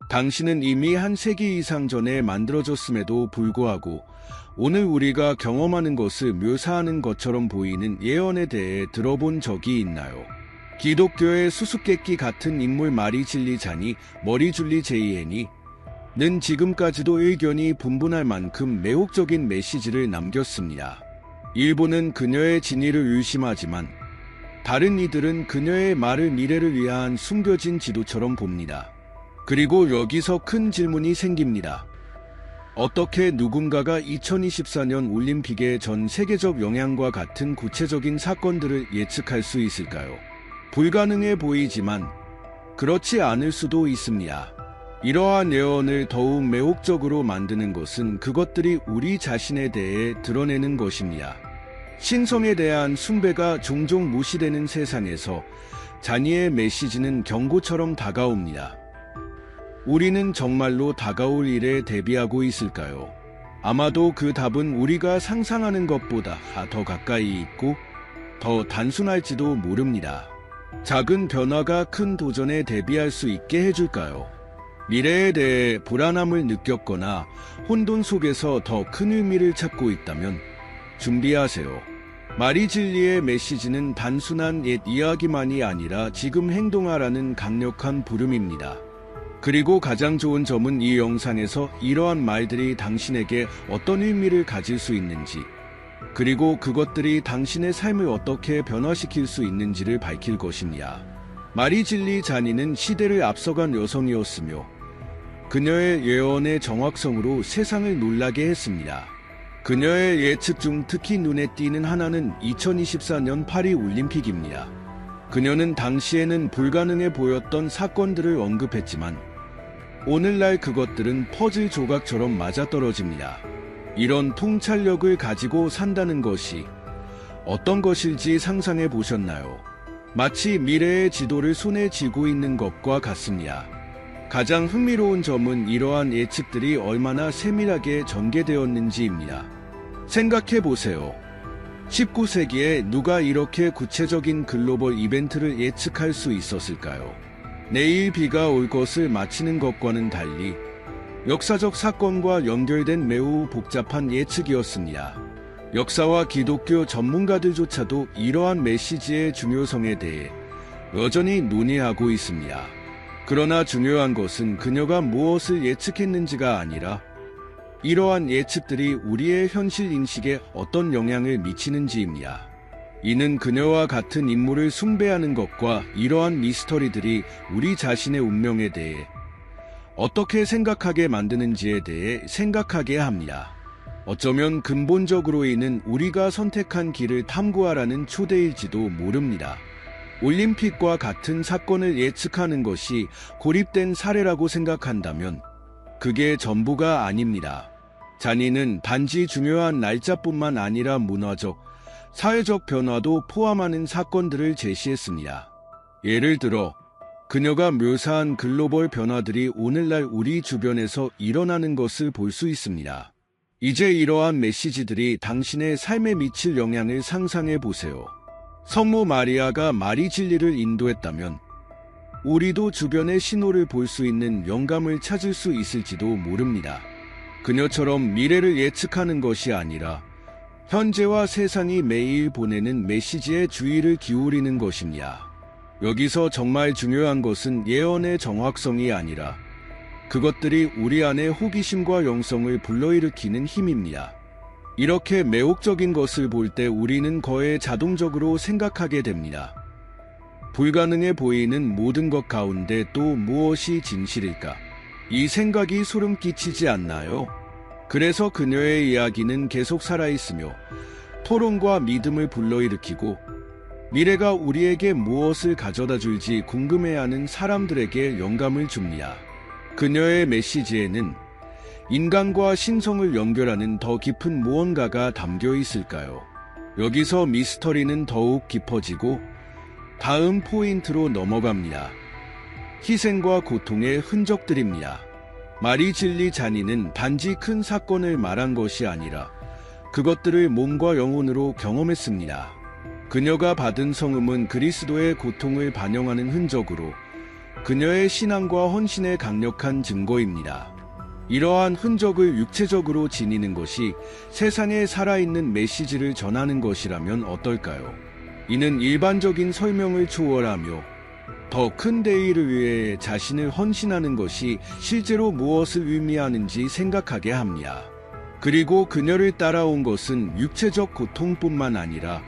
당신은 이미 한 세기 이상 전에 만들어졌음에도 불구하고 오늘 우리가 경험하는 것을 묘사하는 것처럼 보이는 예언에 대해 들어본 적이 있나요? 기독교의 수수께끼 같은 인물 마리 진리 자니 머리줄리 제이앤이 는 지금까지도 의견이 분분할 만큼 매혹적인 메시지를 남겼습니다. 일부는 그녀의 진위를 의심하지만 다른 이들은 그녀의 말을 미래를 위한 숨겨진 지도처럼 봅니다. 그리고 여기서 큰 질문이 생깁니다. 어떻게 누군가가 2024년 올림픽의 전 세계적 영향과 같은 구체적인 사건들을 예측할 수 있을까요? 불가능해 보이지만 그렇지 않을 수도 있습니다. 이러한 예언을 더욱 매혹적으로 만드는 것은 그것들이 우리 자신에 대해 드러내는 것입니다. 신성에 대한 숭배가 종종 무시되는 세상에서 자니의 메시지는 경고처럼 다가옵니다. 우리는 정말로 다가올 일에 대비하고 있을까요? 아마도 그 답은 우리가 상상하는 것보다 더 가까이 있고 더 단순할지도 모릅니다. 작은 변화가 큰 도전에 대비할 수 있게 해줄까요? 미래에 대해 불안함을 느꼈거나 혼돈 속에서 더 큰 의미를 찾고 있다면 준비하세요. 마리 진리의 메시지는 단순한 옛 이야기만이 아니라 지금 행동하라는 강력한 부름입니다. 그리고 가장 좋은 점은 이 영상에서 이러한 말들이 당신에게 어떤 의미를 가질 수 있는지, 그리고 그것들이 당신의 삶을 어떻게 변화시킬 수 있는지를 밝힐 것입니다. 마리 진리 자니는 시대를 앞서간 여성이었으며 그녀의 예언의 정확성으로 세상을 놀라게 했습니다. 그녀의 예측 중 특히 눈에 띄는 하나는 2024년 파리 올림픽입니다. 그녀는 당시에는 불가능해 보였던 사건들을 언급했지만 오늘날 그것들은 퍼즐 조각처럼 맞아떨어집니다. 이런 통찰력을 가지고 산다는 것이 어떤 것일지 상상해 보셨나요? 마치 미래의 지도를 손에 쥐고 있는 것과 같습니다. 가장 흥미로운 점은 이러한 예측들이 얼마나 세밀하게 전개되었는지입니다. 생각해 보세요. 19세기에 누가 이렇게 구체적인 글로벌 이벤트를 예측할 수 있었을까요? 내일 비가 올 것을 맞히는 것과는 달리 역사적 사건과 연결된 매우 복잡한 예측이었습니다. 역사와 기독교 전문가들조차도 이러한 메시지의 중요성에 대해 여전히 논의하고 있습니다. 그러나 중요한 것은 그녀가 무엇을 예측했는지가 아니라 이러한 예측들이 우리의 현실 인식에 어떤 영향을 미치는지입니다. 이는 그녀와 같은 인물을 숭배하는 것과 이러한 미스터리들이 우리 자신의 운명에 대해 어떻게 생각하게 만드는지에 대해 생각하게 합니다. 어쩌면 근본적으로 이는 우리가 선택한 길을 탐구하라는 초대일지도 모릅니다. 올림픽과 같은 사건을 예측하는 것이 고립된 사례라고 생각한다면 그게 전부가 아닙니다. 자니는 단지 중요한 날짜뿐만 아니라 문화적, 사회적 변화도 포함하는 사건들을 제시했습니다. 예를 들어 그녀가 묘사한 글로벌 변화들이 오늘날 우리 주변에서 일어나는 것을 볼 수 있습니다. 이제 이러한 메시지들이 당신의 삶에 미칠 영향을 상상해 보세요. 성모 마리아가 마리 진리를 인도했다면 우리도 주변의 신호를 볼 수 있는 영감을 찾을 수 있을지도 모릅니다. 그녀처럼 미래를 예측하는 것이 아니라 현재와 세상이 매일 보내는 메시지에 주의를 기울이는 것입니다. 여기서 정말 중요한 것은 예언의 정확성이 아니라 그것들이 우리 안의 호기심과 영성을 불러일으키는 힘입니다. 이렇게 매혹적인 것을 볼 때 우리는 거의 자동적으로 생각하게 됩니다. 불가능해 보이는 모든 것 가운데 또 무엇이 진실일까? 이 생각이 소름 끼치지 않나요? 그래서 그녀의 이야기는 계속 살아있으며 토론과 믿음을 불러일으키고 미래가 우리에게 무엇을 가져다 줄지 궁금해하는 사람들에게 영감을 줍니다. 그녀의 메시지에는 인간과 신성을 연결하는 더 깊은 무언가가 담겨 있을까요? 여기서 미스터리는 더욱 깊어지고 다음 포인트로 넘어갑니다. 희생과 고통의 흔적들입니다. 마리 진리 자니는 단지 큰 사건을 말한 것이 아니라 그것들을 몸과 영혼으로 경험했습니다. 그녀가 받은 성음은 그리스도의 고통을 반영하는 흔적으로 그녀의 신앙과 헌신의 강력한 증거입니다. 이러한 흔적을 육체적으로 지니는 것이 세상에 살아있는 메시지를 전하는 것이라면 어떨까요? 이는 일반적인 설명을 초월하며 더 큰 대의를 위해 자신을 헌신하는 것이 실제로 무엇을 의미하는지 생각하게 합니다. 그리고 그녀를 따라온 것은 육체적 고통뿐만 아니라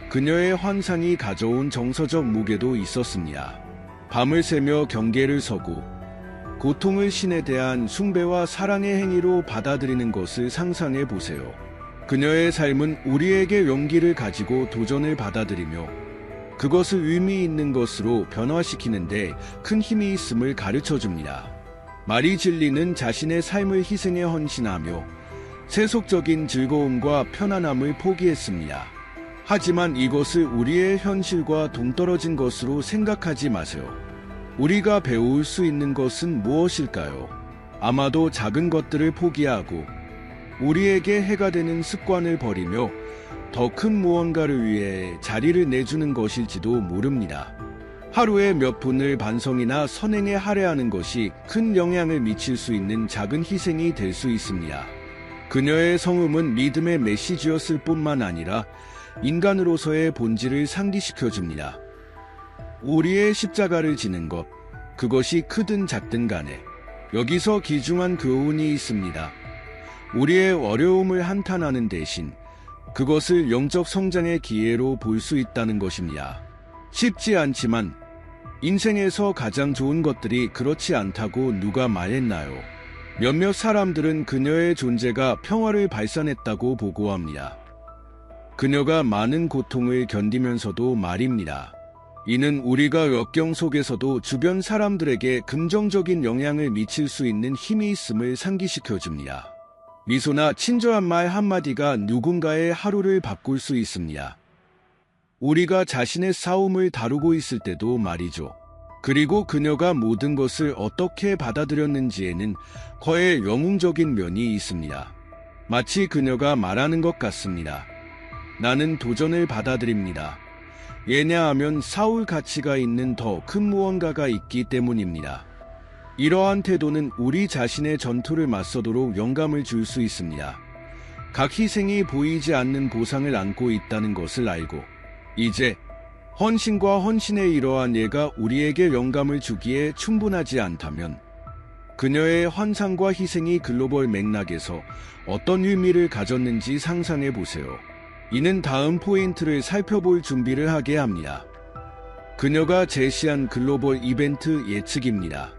그녀의 환상이 가져온 정서적 무게도 있었습니다. 밤을 새며 경계를 서고 고통을 신에 대한 숭배와 사랑의 행위로 받아들이는 것을 상상해 보세요. 그녀의 삶은 우리에게 용기를 가지고 도전을 받아들이며 그것을 의미 있는 것으로 변화시키는데 큰 힘이 있음을 가르쳐 줍니다. 마리 진리는 자신의 삶을 희생에 헌신하며 세속적인 즐거움과 편안함을 포기했습니다. 하지만 이것을 우리의 현실과 동떨어진 것으로 생각하지 마세요. 우리가 배울 수 있는 것은 무엇일까요? 아마도 작은 것들을 포기하고 우리에게 해가 되는 습관을 버리며 더 큰 무언가를 위해 자리를 내주는 것일지도 모릅니다. 하루에 몇 분을 반성이나 선행에 할애하는 것이 큰 영향을 미칠 수 있는 작은 희생이 될 수 있습니다. 그녀의 성음은 믿음의 메시지였을 뿐만 아니라 인간으로서의 본질을 상기시켜 줍니다. 우리의 십자가를 지는 것, 그것이 크든 작든 간에 여기서 귀중한 교훈이 있습니다. 우리의 어려움을 한탄하는 대신 그것을 영적 성장의 기회로 볼 수 있다는 것입니다. 쉽지 않지만 인생에서 가장 좋은 것들이 그렇지 않다고 누가 말했나요? 몇몇 사람들은 그녀의 존재가 평화를 발산했다고 보고합니다. 그녀가 많은 고통을 견디면서도 말입니다. 이는 우리가 역경 속에서도 주변 사람들에게 긍정적인 영향을 미칠 수 있는 힘이 있음을 상기시켜 줍니다. 미소나 친절한 말 한마디가 누군가의 하루를 바꿀 수 있습니다. 우리가 자신의 싸움을 다루고 있을 때도 말이죠. 그리고 그녀가 모든 것을 어떻게 받아들였는지에는 거의 영웅적인 면이 있습니다. 마치 그녀가 말하는 것 같습니다. 나는 도전을 받아들입니다. 왜냐하면 싸울 가치가 있는 더 큰 무언가가 있기 때문입니다. 이러한 태도는 우리 자신의 전투를 맞서도록 영감을 줄 수 있습니다. 각 희생이 보이지 않는 보상을 안고 있다는 것을 알고 이제 헌신과 헌신의 이러한 예가 우리에게 영감을 주기에 충분하지 않다면 그녀의 환상과 희생이 글로벌 맥락에서 어떤 의미를 가졌는지 상상해 보세요. 이는 다음 포인트를 살펴볼 준비를 하게 합니다. 그녀가 제시한 글로벌 이벤트 예측입니다.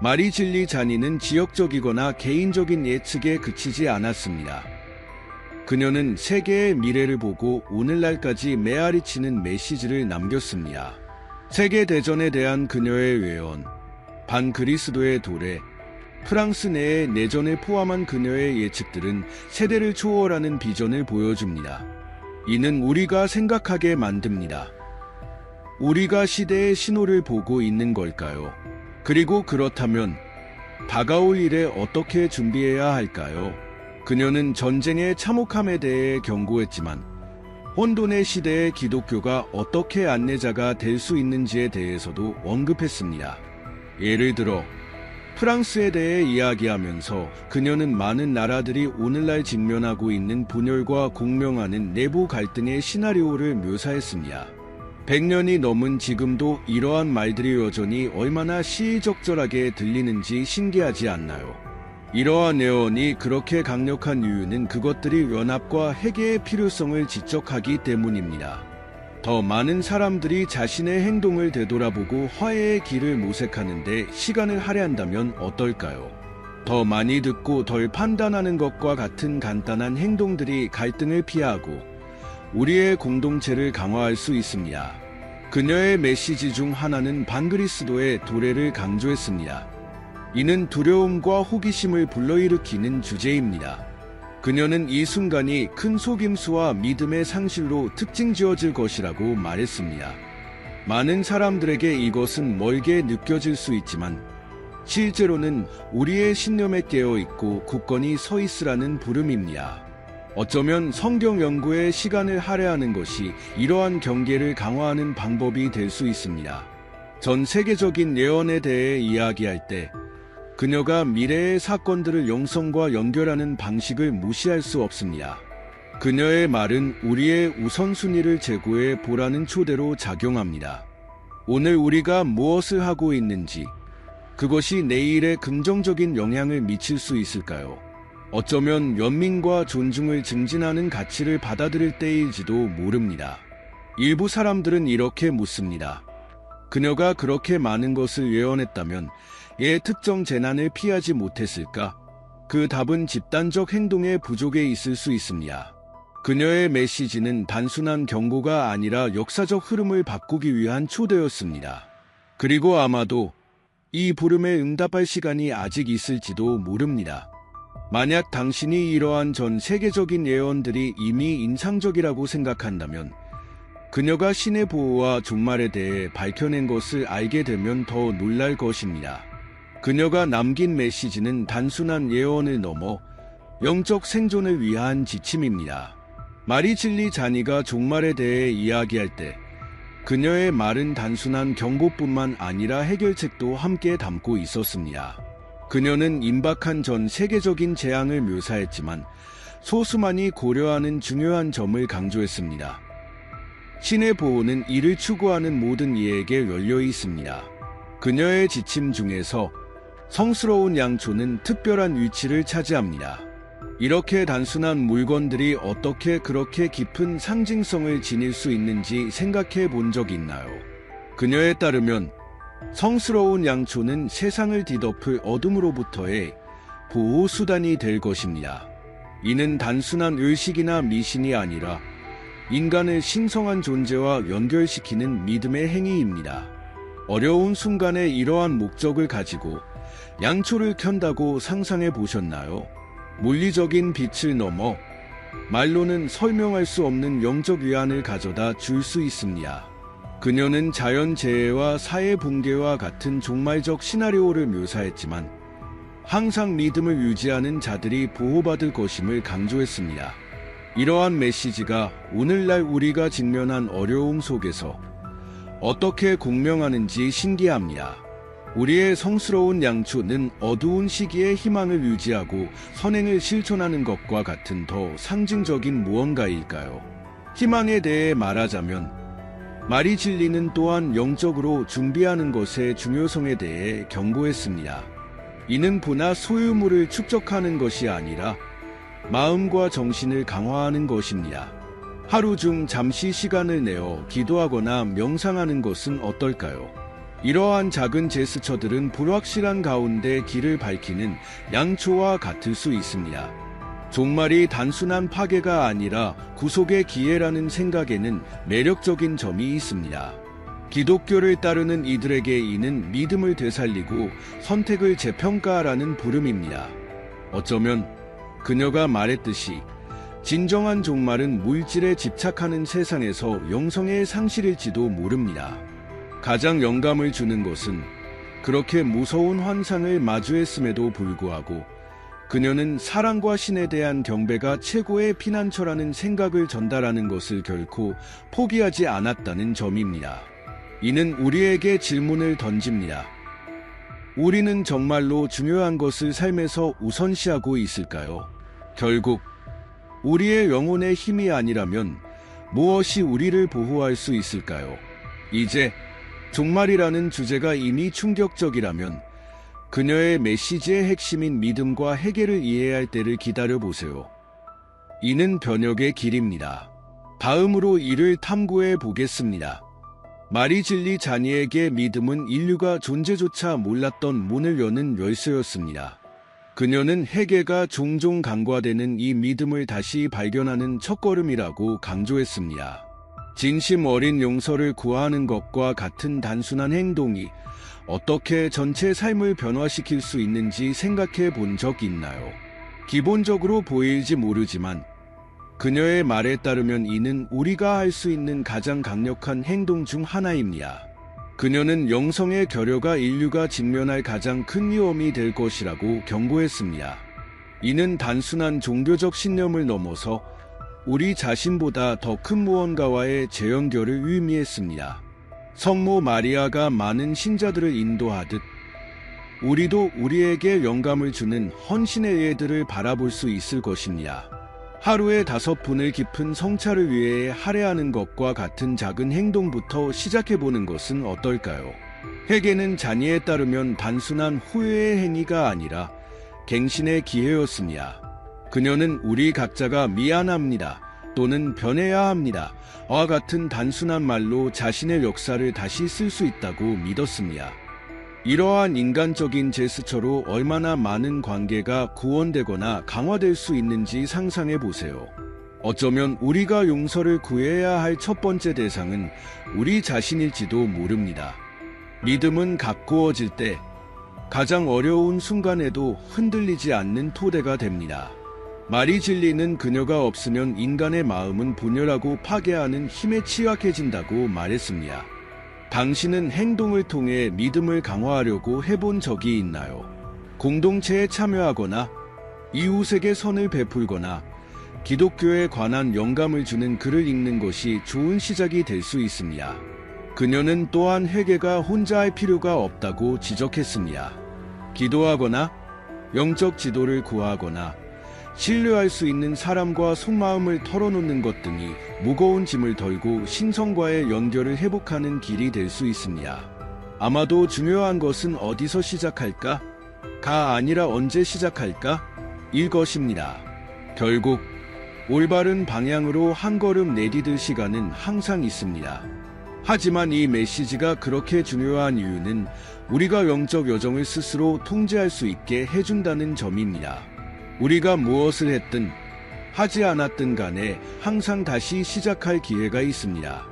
마리 진리 자니는 지역적이거나 개인적인 예측에 그치지 않았습니다. 그녀는 세계의 미래를 보고 오늘날까지 메아리치는 메시지를 남겼습니다. 세계대전에 대한 그녀의 외언, 반그리스도의 도래, 프랑스 내의 내전을 포함한 그녀의 예측들은 세대를 초월하는 비전을 보여줍니다. 이는 우리가 생각하게 만듭니다. 우리가 시대의 신호를 보고 있는 걸까요? 그리고 그렇다면 다가올 일에 어떻게 준비해야 할까요? 그녀는 전쟁의 참혹함에 대해 경고했지만 혼돈의 시대에 기독교가 어떻게 안내자가 될 수 있는지에 대해서도 언급했습니다. 예를 들어 프랑스에 대해 이야기하면서 그녀는 많은 나라들이 오늘날 직면하고 있는 분열과 공명하는 내부 갈등의 시나리오를 묘사했습니다. 100년이 넘은 지금도 이러한 말들이 여전히 얼마나 시의적절하게 들리는지 신기하지 않나요? 이러한 예언이 그렇게 강력한 이유는 그것들이 연합과 회개의 필요성을 지적하기 때문입니다. 더 많은 사람들이 자신의 행동을 되돌아보고 화해의 길을 모색하는데 시간을 할애한다면 어떨까요? 더 많이 듣고 덜 판단하는 것과 같은 간단한 행동들이 갈등을 피하고 우리의 공동체를 강화할 수 있습니다. 그녀의 메시지 중 하나는 반그리스도의 도래를 강조했습니다. 이는 두려움과 호기심을 불러일으키는 주제입니다. 그녀는 이 순간이 큰 속임수와 믿음의 상실로 특징 지어질 것이라고 말했습니다. 많은 사람들에게 이것은 멀게 느껴질 수 있지만 실제로는 우리의 신념에 깨어 있고 굳건히 서 있으라는 부름입니다. 어쩌면 성경 연구에 시간을 할애하는 것이 이러한 경계를 강화하는 방법이 될 수 있습니다. 전 세계적인 예언에 대해 이야기할 때 그녀가 미래의 사건들을 영성과 연결하는 방식을 무시할 수 없습니다. 그녀의 말은 우리의 우선순위를 제고해 보라는 초대로 작용합니다. 오늘 우리가 무엇을 하고 있는지, 그것이 내일에 긍정적인 영향을 미칠 수 있을까요? 어쩌면 연민과 존중을 증진하는 가치를 받아들일 때일지도 모릅니다. 일부 사람들은 이렇게 묻습니다. 그녀가 그렇게 많은 것을 예언했다면 왜 특정 재난을 피하지 못했을까? 그 답은 집단적 행동의 부족에 있을 수 있습니다. 그녀의 메시지는 단순한 경고가 아니라 역사적 흐름을 바꾸기 위한 초대였습니다. 그리고 아마도 이 부름에 응답할 시간이 아직 있을지도 모릅니다. 만약 당신이 이러한 전 세계적인 예언들이 이미 인상적이라고 생각한다면 그녀가 신의 보호와 종말에 대해 밝혀낸 것을 알게 되면 더 놀랄 것입니다. 그녀가 남긴 메시지는 단순한 예언을 넘어 영적 생존을 위한 지침입니다. 마리질리 자니가 종말에 대해 이야기할 때 그녀의 말은 단순한 경고뿐만 아니라 해결책도 함께 담고 있었습니다. 그녀는 임박한 전 세계적인 재앙을 묘사했지만 소수만이 고려하는 중요한 점을 강조했습니다. 신의 보호는 이를 추구하는 모든 이에게 열려 있습니다. 그녀의 지침 중에서 성스러운 양초는 특별한 위치를 차지합니다. 이렇게 단순한 물건들이 어떻게 그렇게 깊은 상징성을 지닐 수 있는지 생각해 본 적 있나요? 그녀에 따르면 성스러운 양초는 세상을 뒤덮을 어둠으로부터의 보호수단이 될 것입니다. 이는 단순한 의식이나 미신이 아니라 인간을 신성한 존재와 연결시키는 믿음의 행위입니다. 어려운 순간에 이러한 목적을 가지고 양초를 켠다고 상상해 보셨나요? 물리적인 빛을 넘어 말로는 설명할 수 없는 영적 위안을 가져다 줄 수 있습니다. 그녀는 자연재해와 사회 붕괴와 같은 종말적 시나리오를 묘사했지만 항상 믿음을 유지하는 자들이 보호받을 것임을 강조했습니다. 이러한 메시지가 오늘날 우리가 직면한 어려움 속에서 어떻게 공명하는지 신기합니다. 우리의 성스러운 양초는 어두운 시기에 희망을 유지하고 선행을 실천하는 것과 같은 더 상징적인 무언가일까요? 희망에 대해 말하자면 마리질리는 또한 영적으로 준비하는 것의 중요성에 대해 경고했습니다. 이는 부나 소유물을 축적하는 것이 아니라 마음과 정신을 강화하는 것입니다. 하루 중 잠시 시간을 내어 기도하거나 명상하는 것은 어떨까요? 이러한 작은 제스처들은 불확실한 가운데 길을 밝히는 양초와 같을 수 있습니다. 종말이 단순한 파괴가 아니라 구속의 기회라는 생각에는 매력적인 점이 있습니다. 기독교를 따르는 이들에게 이는 믿음을 되살리고 선택을 재평가하라는 부름입니다. 어쩌면 그녀가 말했듯이 진정한 종말은 물질에 집착하는 세상에서 영성의 상실일지도 모릅니다. 가장 영감을 주는 것은 그렇게 무서운 환상을 마주했음에도 불구하고 그녀는 사랑과 신에 대한 경배가 최고의 피난처라는 생각을 전달하는 것을 결코 포기하지 않았다는 점입니다. 이는 우리에게 질문을 던집니다. 우리는 정말로 중요한 것을 삶에서 우선시하고 있을까요? 결국 우리의 영혼의 힘이 아니라면 무엇이 우리를 보호할 수 있을까요? 이제 종말이라는 주제가 이미 충격적이라면 그녀의 메시지의 핵심인 믿음과 해결을 이해할 때를 기다려보세요. 이는 변혁의 길입니다. 다음으로 이를 탐구해 보겠습니다. 마리질리 자니에게 믿음은 인류가 존재조차 몰랐던 문을 여는 열쇠였습니다. 그녀는 회개가 종종 간과되는 이 믿음을 다시 발견하는 첫걸음이라고 강조했습니다. 진심 어린 용서를 구하는 것과 같은 단순한 행동이 어떻게 전체 삶을 변화시킬 수 있는지 생각해 본 적 있나요? 기본적으로 보일지 모르지만 그녀의 말에 따르면 이는 우리가 할 수 있는 가장 강력한 행동 중 하나입니다. 그녀는 영성의 결여가 인류가 직면할 가장 큰 위험이 될 것이라고 경고했습니다. 이는 단순한 종교적 신념을 넘어서 우리 자신보다 더 큰 무언가와의 재연결을 의미했습니다. 성모 마리아가 많은 신자들을 인도하듯 우리도 우리에게 영감을 주는 헌신의 예들을 바라볼 수 있을 것입니다. 하루에 5분을 깊은 성찰을 위해 할애하는 것과 같은 작은 행동부터 시작해보는 것은 어떨까요? 회개는 잔이에 따르면 단순한 후회의 행위가 아니라 갱신의 기회였습니다. 그녀는 우리 각자가 미안합니다 또는 변해야 합니다 와 같은 단순한 말로 자신의 역사를 다시 쓸 수 있다고 믿었습니다. 이러한 인간적인 제스처로 얼마나 많은 관계가 구원되거나 강화될 수 있는지 상상해 보세요. 어쩌면 우리가 용서를 구해야 할 첫 번째 대상은 우리 자신일지도 모릅니다. 믿음은 가꾸어질 때 가장 어려운 순간에도 흔들리지 않는 토대가 됩니다. 말이 진리는 그녀가 없으면 인간의 마음은 분열하고 파괴하는 힘에 취약해진다고 말했습니다. 당신은 행동을 통해 믿음을 강화하려고 해본 적이 있나요? 공동체에 참여하거나 이웃에게 선을 베풀거나 기독교에 관한 영감을 주는 글을 읽는 것이 좋은 시작이 될 수 있습니다. 그녀는 또한 회개가 혼자 할 필요가 없다고 지적했습니다. 기도하거나 영적 지도를 구하거나 신뢰할 수 있는 사람과 속마음을 털어놓는 것 등이 무거운 짐을 덜고 신성과의 연결을 회복하는 길이 될 수 있습니다. 아마도 중요한 것은 어디서 시작할까? 가 아니라 언제 시작할까? 일 것입니다. 결국 올바른 방향으로 한 걸음 내디딜 시간은 항상 있습니다. 하지만 이 메시지가 그렇게 중요한 이유는 우리가 영적 여정을 스스로 통제할 수 있게 해준다는 점입니다. 우리가 무엇을 했든 하지 않았든 간에 항상 다시 시작할 기회가 있습니다.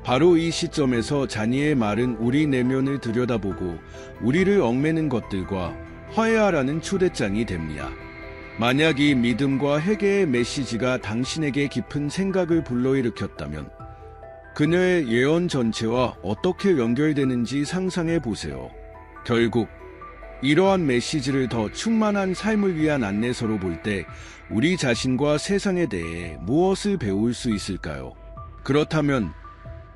바로 이 시점에서 자니의 말은 우리 내면을 들여다보고 우리를 얽매는 것들과 화해하라는 초대장이 됩니다. 만약 이 믿음과 회개의 메시지가 당신에게 깊은 생각을 불러일으켰다면 그녀의 예언 전체와 어떻게 연결되는지 상상해 보세요. 결국 이러한 메시지를 더 충만한 삶을 위한 안내서로 볼 때 우리 자신과 세상에 대해 무엇을 배울 수 있을까요? 그렇다면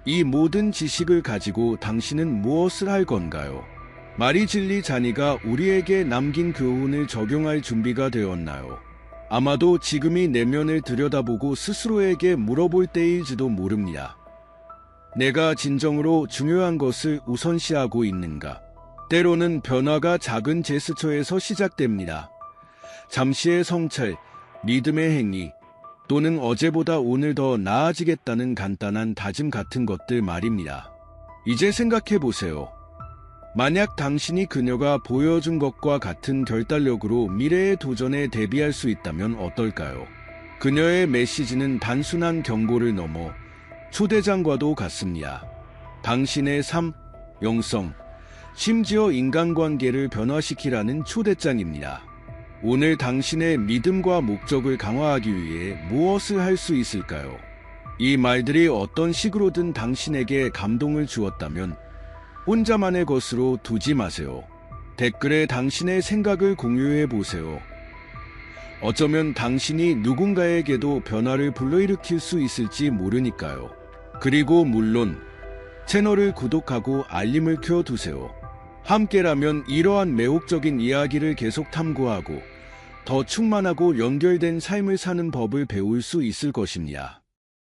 이 모든 지식을 가지고 당신은 무엇을 할 건가요? 마리 진리 자니가 우리에게 남긴 교훈을 적용할 준비가 되었나요? 아마도 지금이 내면을 들여다보고 스스로에게 물어볼 때일지도 모릅니다. 내가 진정으로 중요한 것을 우선시하고 있는가? 때로는 변화가 작은 제스처에서 시작됩니다. 잠시의 성찰, 믿음의 행위, 또는 어제보다 오늘 더 나아지겠다는 간단한 다짐 같은 것들 말입니다. 이제 생각해 보세요. 만약 당신이 그녀가 보여준 것과 같은 결단력으로 미래의 도전에 대비할 수 있다면 어떨까요? 그녀의 메시지는 단순한 경고를 넘어 초대장과도 같습니다. 당신의 삶, 영성, 심지어 인간관계를 변화시키라는 초대장입니다. 오늘 당신의 믿음과 목적을 강화하기 위해 무엇을 할 수 있을까요? 이 말들이 어떤 식으로든 당신에게 감동을 주었다면 혼자만의 것으로 두지 마세요. 댓글에 당신의 생각을 공유해 보세요. 어쩌면 당신이 누군가에게도 변화를 불러일으킬 수 있을지 모르니까요. 그리고 물론 채널을 구독하고 알림을 켜두세요. 함께라면 이러한 매혹적인 이야기를 계속 탐구하고 더 충만하고 연결된 삶을 사는 법을 배울 수 있을 것입니다.